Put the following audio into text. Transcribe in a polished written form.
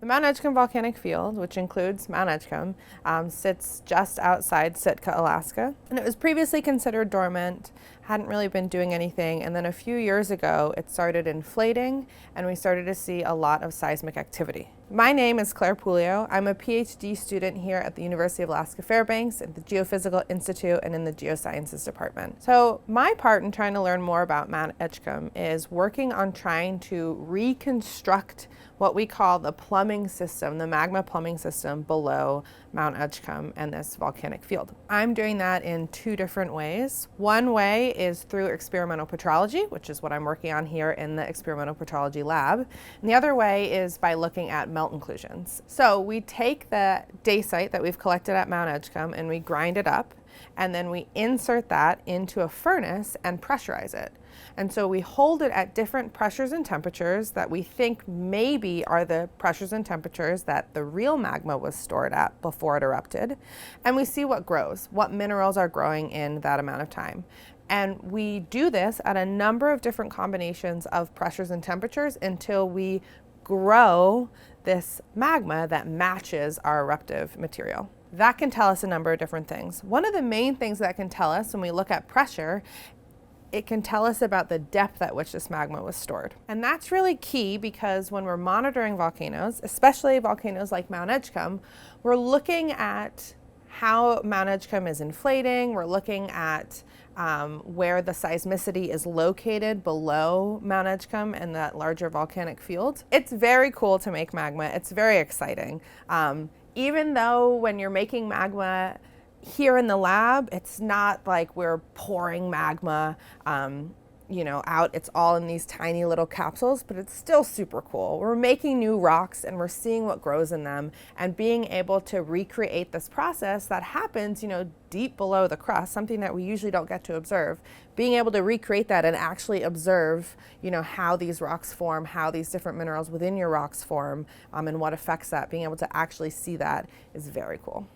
The Mount Edgecumbe volcanic field, which includes Mount Edgecumbe, sits just outside Sitka, Alaska. And it was previously considered dormant, hadn't really been doing anything. And then a few years ago, it started inflating and we started to see a lot of seismic activity. My name is Claire Pulio. I'm a PhD student here at the University of Alaska Fairbanks at the Geophysical Institute and in the Geosciences Department. So my part in trying to learn more about Mount Edgecumbe is working on trying to reconstruct what we call the plumbing system, the magma plumbing system below Mount Edgecumbe and this volcanic field. I'm doing that in two different ways. One way is through experimental petrology, which is what I'm working on here in the experimental petrology lab. And the other way is by looking at melt inclusions. So we take the dacite that we've collected at Mount Edgecumbe and we grind it up, and then we insert that into a furnace and pressurize it. And so we hold it at different pressures and temperatures that we think maybe are the pressures and temperatures that the real magma was stored at before it erupted. And we see what grows, what minerals are growing in that amount of time. And we do this at a number of different combinations of pressures and temperatures until we grow this magma that matches our eruptive material. That can tell us a number of different things. One of the main things that can tell us when we look at pressure, it can tell us about the depth at which this magma was stored. And that's really key because when we're monitoring volcanoes, especially volcanoes like Mount Edgecumbe, we're looking at how Mount Edgecumbe is inflating. We're looking at where the seismicity is located below Mount Edgecumbe and that larger volcanic field. It's very cool to make magma. It's very exciting. Even though when you're making magma here in the lab, it's not like we're pouring magma out. It's all in these tiny little capsules, but it's still super cool. We're making new rocks and we're seeing what grows in them and being able to recreate this process that happens, deep below the crust, something that we usually don't get to observe. Being able to recreate that and actually observe, how these rocks form, how these different minerals within your rocks form, and what affects that, being able to actually see that is very cool.